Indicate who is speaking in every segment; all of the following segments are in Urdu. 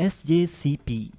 Speaker 1: SJCP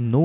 Speaker 1: 9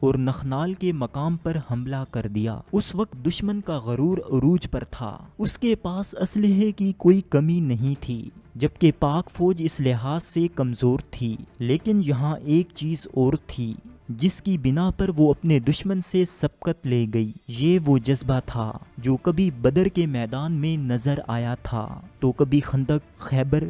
Speaker 1: اور نخنال کے مقام پر حملہ کر دیا۔ اس وقت دشمن کا غرور عروج پر تھا، اس کے پاس اسلحے کی کوئی کمی نہیں تھی، جبکہ پاک فوج اس لحاظ سے کمزور تھی۔ لیکن یہاں ایک چیز اور تھی جس کی بنا پر وہ اپنے دشمن سے سبقت لے گئی۔ یہ وہ جذبہ تھا جو کبھی بدر کے میدان میں نظر آیا تھا تو کبھی خندق، خیبر،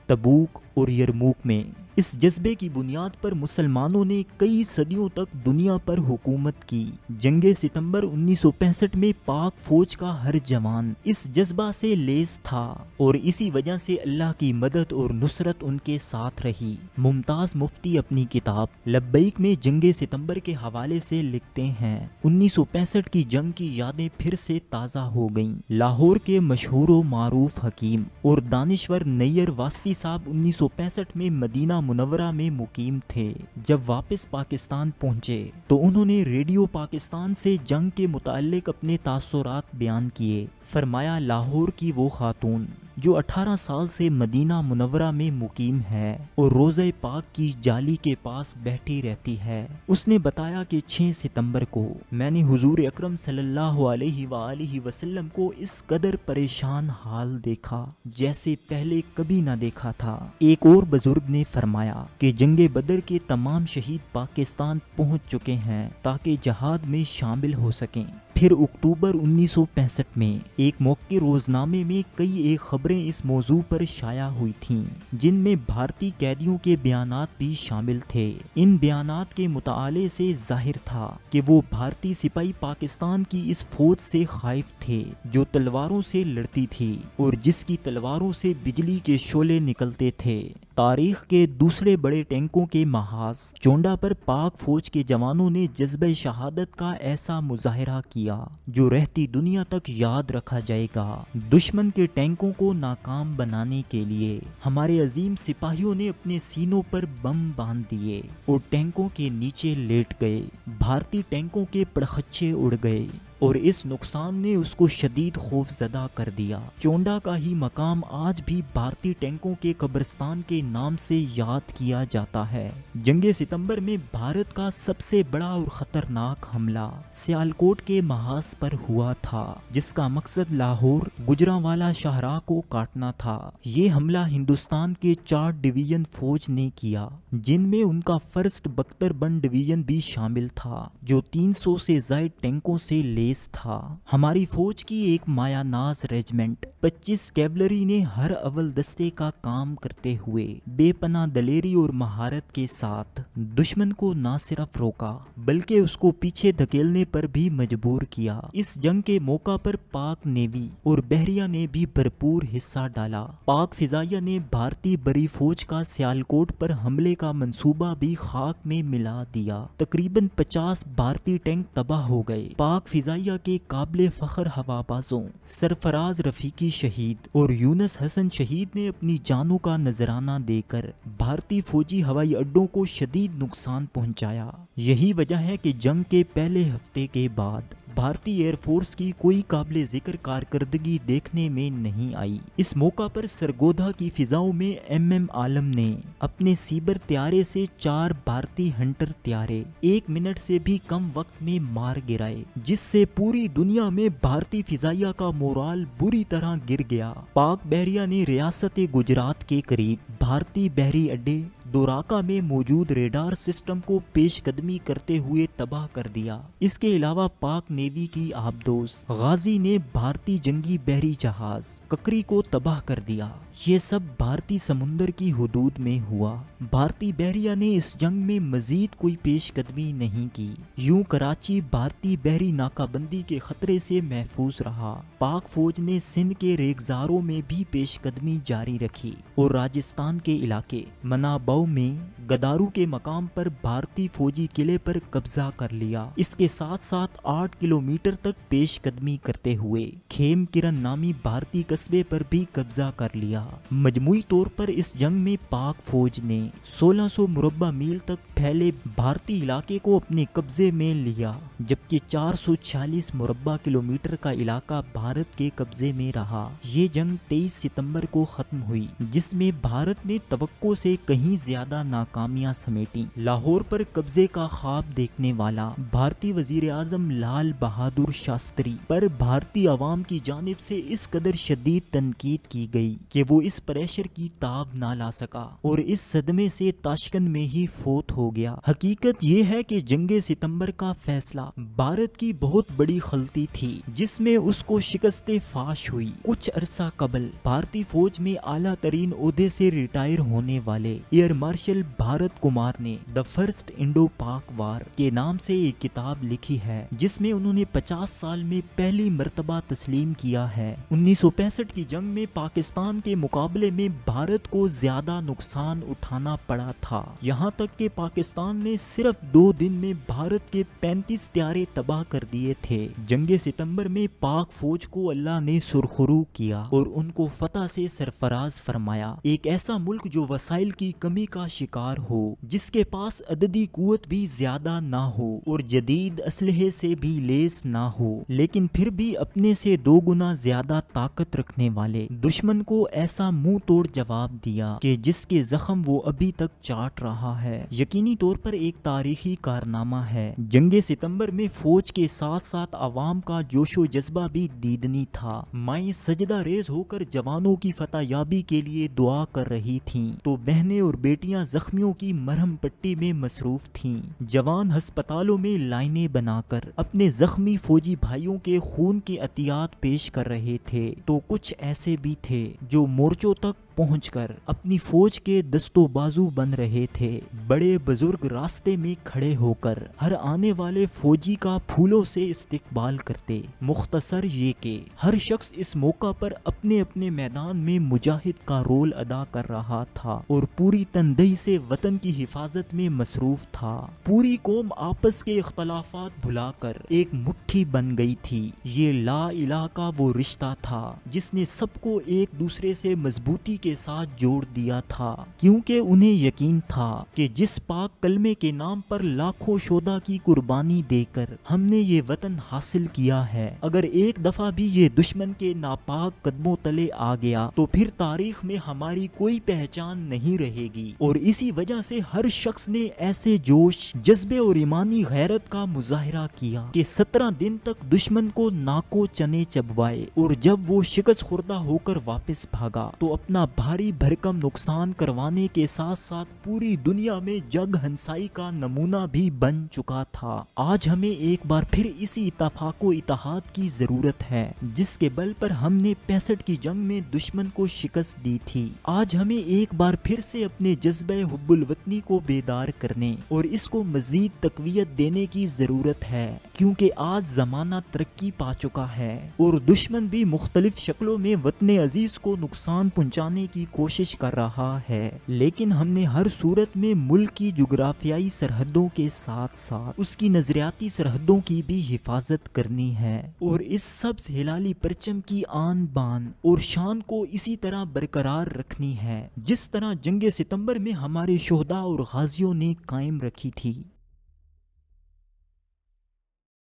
Speaker 1: تبوک اور یرموک میں۔ اس جذبے کی بنیاد پر مسلمانوں نے کئی صدیوں تک دنیا پر حکومت کی۔ جنگ ستمبر 1965 میں پاک فوج کا ہر جوان اس جذبہ سے لیس تھا اور اسی وجہ سے اللہ کی مدد اور نصرت ان کے ساتھ رہی۔ ممتاز مفتی اپنی کتاب لبیک میں جنگ ستمبر کے حوالے سے لکھتے ہیں، 1965 کی جنگ کی یادیں پھر سے تازہ ہو گئیں۔ لاہور کے مشہور و معروف حکیم اور دانشور نیئر واسطی صاحب 1965 میں مدینہ منورہ میں مقیم تھے۔ جب واپس پاکستان پہنچے تو انہوں نے ریڈیو پاکستان سے جنگ کے متعلق اپنے تاثرات بیان کیے۔ فرمایا، لاہور کی وہ خاتون جو 18 سال سے مدینہ منورہ میں مقیم ہے اور روضہ پاک کی جالی کے پاس بیٹھی رہتی ہے، اس نے بتایا کہ 6 ستمبر کو میں نے حضور اکرم صلی اللہ علیہ وآلہ وسلم کو اس قدر پریشان حال دیکھا جیسے پہلے کبھی نہ دیکھا تھا۔ ایک اور بزرگ نے فرمایا کہ جنگ بدر کے تمام شہید پاکستان پہنچ چکے ہیں تاکہ جہاد میں شامل ہو سکیں۔ پھر اکتوبر 1965 میں ایک موقع روزنامے میں کئی ایک خبریں اس موضوع پر شائع ہوئی تھیں جن میں بھارتی قیدیوں کے بیانات بھی شامل تھے۔ ان بیانات کے مطالعے سے ظاہر تھا کہ وہ بھارتی سپاہی پاکستان کی اس فوج سے خائف تھے جو تلواروں سے لڑتی تھی اور جس کی تلواروں سے بجلی کے شعلے نکلتے تھے۔ تاریخ کے دوسرے بڑے ٹینکوں کے محاذ چونڈا پر پاک فوج کے جوانوں نے جذبہ شہادت کا ایسا مظاہرہ کیا جو رہتی دنیا تک یاد رکھا جائے گا۔ دشمن کے ٹینکوں کو ناکام بنانے کے لیے ہمارے عظیم سپاہیوں نے اپنے سینوں پر بم باندھ دیے اور ٹینکوں کے نیچے لیٹ گئے۔ بھارتی ٹینکوں کے پرخچے اڑ گئے اور اس نقصان نے اس کو شدید خوف زدہ کر دیا۔ چونڈا کا ہی مقام آج بھی بھارتی ٹینکوں کے قبرستان کے نام سے یاد کیا جاتا ہے۔ جنگ ستمبر میں بھارت کا سب سے بڑا اور خطرناک حملہ سیالکوٹ کے محاذ پر ہوا تھا جس کا مقصد لاہور، گجرانوالہ شاہراہ کو کاٹنا تھا۔ یہ حملہ ہندوستان کے 4 ڈویژن فوج نے کیا جن میں ان کا 1 بختر بن ڈویژن بھی شامل تھا جو 300 سے زائد ٹینکوں سے لیس تھا۔ ہماری فوج کی ایک مایا ناز ریجمنٹ 25 کیولری نے ہر اول دستے کا کام کرتے ہوئے بے پناہ دلیری اور مہارت کے ساتھ دشمن کو نہ صرف روکا بلکہ اس کو پیچھے دھکیلنے پر بھی مجبور کیا۔ اس جنگ کے موقع پر پاک نیوی اور بحریہ نے بھی بھرپور حصہ ڈالا۔ پاک فضائیہ نے بھارتی بری فوج کا سیالکوٹ پر حملے کا منصوبہ بھی خاک میں ملا دیا۔ تقریباً 50 بھارتی ٹینک تباہ ہو گئے۔ پاک فضائیہ کے قابل فخر ہوابازوں سرفراز رفیقی شہید اور یونس حسن شہید نے اپنی جانوں کا نذرانہ دے کر بھارتی فوجی ہوائی اڈوں کو شدید نقصان پہنچایا۔ یہی وجہ ہے کہ جنگ کے پہلے ہفتے کے بعد بھارتی ایئر فورس کی کوئی قابل ذکر کارکردگی دیکھنے میں نہیں آئی۔ اس موقع پر سرگودا کی فضاؤں میں MM عالم نے اپنے سیبر طیارے سے 4 بھارتی ہنٹر طیارے 1 منٹ سے بھی کم وقت میں مار گرائے جس سے پوری دنیا میں بھارتی فضائیہ کا مورال بری طرح گر گیا۔ پاک بحریہ نے ریاست گجرات کے قریب بھارتی بحری اڈے دوراکا میں موجود ریڈار سسٹم کو پیش قدمی کرتے ہوئے تباہ کر دیا۔ اس کے علاوہ پاک نیوی کی آبدوز غازی نے بھارتی جنگی بحری جہاز ککری کو تباہ کر دیا۔ یہ سب بھارتی سمندر کی حدود میں ہوا۔ بھارتی بحریہ نے اس جنگ میں مزید کوئی پیش قدمی نہیں کی۔ یوں کراچی بھارتی بحری ناکہ بندی کے خطرے سے محفوظ رہا۔ پاک فوج نے سندھ کے ریگزاروں میں بھی پیش قدمی جاری رکھی اور راجستھان کے علاقے مناباؤ میں گدارو کے مقام پر بھارتی فوجی قلعے پر قبضہ کر لیا۔ اس کے ساتھ ساتھ 8 کلومیٹر تک پیش قدمی کرتے ہوئے کھیم کرن نامی بھارتی قصبے پر بھی قبضہ کر لیا۔ مجموعی طور پر اس جنگ میں پاک فوج نے 1600 مربع میل تک پھیلے بھارتی علاقے کو اپنے قبضے میں لیا جبکہ 446 مربع کلومیٹر کا علاقہ بھارت کے قبضے میں رہا۔ یہ جنگ 23 ستمبر کو ختم ہوئی جس میں بھارت نے توقع سے کہیں زیادہ زیادہ ناکامیاں سمیٹیں۔ لاہور پر قبضے کا خواب دیکھنے والا بھارتی وزیر اعظم لال بہادر شاستری پر بھارتی عوام کی جانب سے اس قدر شدید تنقید کی گئی کہ وہ اس پریشر کی تاب نہ لا سکا اور اس صدمے سے تاشکند میں ہی فوت ہو گیا۔ حقیقت یہ ہے کہ جنگ ستمبر کا فیصلہ بھارت کی بہت بڑی غلطی تھی جس میں اس کو شکست فاش ہوئی۔ کچھ عرصہ قبل بھارتی فوج میں اعلیٰ ترین عہدے سے ریٹائر ہونے والے ایئر مارشل بھارت کمار نے دی فرسٹ انڈو پاک وار کے نام سے ایک کتاب لکھی ہے جس میں انہوں نے 50 سال میں پہلی مرتبہ تسلیم کیا ہے 1965 کی جنگ میں پاکستان کے مقابلے میں بھارت کو زیادہ نقصان اٹھانا پڑا تھا، یہاں تک کہ پاکستان نے صرف 2 دن میں بھارت کے 35 طیارے تباہ کر دیے تھے۔ جنگ ستمبر میں پاک فوج کو اللہ نے سرخرو کیا اور ان کو فتح سے سرفراز فرمایا۔ ایک ایسا ملک جو وسائل کی کمی کا شکار ہو، جس کے پاس عددی قوت بھی زیادہ نہ ہو اور جدید اسلحے سے بھی لیس نہ ہو، لیکن پھر بھی اپنے سے 2 گنا زیادہ طاقت رکھنے والے دشمن کو ایسا منہ توڑ جواب دیا کہ جس کے زخم وہ ابھی تک چاٹ رہا ہے۔ یقینی طور پر ایک تاریخی کارنامہ ہے۔ جنگ ستمبر میں فوج کے ساتھ ساتھ عوام کا جوش و جذبہ بھی دیدنی تھا۔ مائیں سجدہ ریز ہو کر جوانوں کی فتح یابی کے لیے دعا کر رہی تھیں تو بہنیں اور بیٹیاں زخمیوں کی مرہم پٹی میں مصروف تھیں۔ جوان ہسپتالوں میں لائنیں بنا کر اپنے زخمی فوجی بھائیوں کے خون کی عطیات پیش کر رہے تھے تو کچھ ایسے بھی تھے جو مورچوں تک پہنچ کر اپنی فوج کے دست و بازو بن رہے تھے۔ بڑے بزرگ راستے میں کھڑے ہو کر ہر آنے والے فوجی کا پھولوں سے استقبال کرتے۔ مختصر یہ کہ ہر شخص اس موقع پر اپنے اپنے میدان میں مجاہد کا رول ادا کر رہا تھا اور پوری تندہی سے وطن کی حفاظت میں مصروف تھا۔ پوری قوم آپس کے اختلافات بھلا کر ایک مٹھی بن گئی تھی۔ یہ لا الہ کا وہ رشتہ تھا جس نے سب کو ایک دوسرے سے مضبوطی کے ساتھ جوڑ دیا تھا، کیونکہ انہیں یقین تھا کہ جس پاک کلمے کے نام پر لاکھوں شہداء کی قربانی دے کر ہم نے یہ وطن حاصل کیا ہے، اگر ایک دفعہ بھی یہ دشمن کے ناپاک قدموں تلے آ گیا تو پھر تاریخ میں ہماری کوئی پہچان نہیں رہے گی۔ اور اسی وجہ سے ہر شخص نے ایسے جوش، جذبے اور ایمانی غیرت کا مظاہرہ کیا کہ 17 دن تک دشمن کو ناکو چنے چبوائے، اور جب وہ شکست خوردہ ہو کر واپس بھاگا تو اپنا بھاری بھرکم نقصان کروانے کے ساتھ ساتھ پوری دنیا میں جگ ہنسائی کا نمونہ بھی بن چکا تھا۔ آج ہمیں ایک بار پھر اسی اتفاق و اتحاد کی ضرورت ہے جس کے بل پر ہم نے 65 کی جنگ میں دشمن کو شکست دی تھی۔ آج ہمیں ایک بار پھر سے اپنے جذبہ حب الوطنی کو بیدار کرنے اور اس کو مزید تقویت دینے کی ضرورت ہے، کیونکہ آج زمانہ ترقی پا چکا ہے اور دشمن بھی مختلف شکلوں میں وطن عزیز کو نقصان پہنچانے کی کوشش کر رہا ہے، لیکن ہم نے ہر صورت میں ملک کی جغرافیائی سرحدوں کے ساتھ ساتھ اس کی نظریاتی سرحدوں کی بھی حفاظت کرنی ہے اور اس سبز ہلالی پرچم کی آن بان اور شان کو اسی طرح برقرار رکھنی ہے جس طرح جنگ ستمبر میں ہمارے شہداء اور غازیوں نے قائم رکھی تھی۔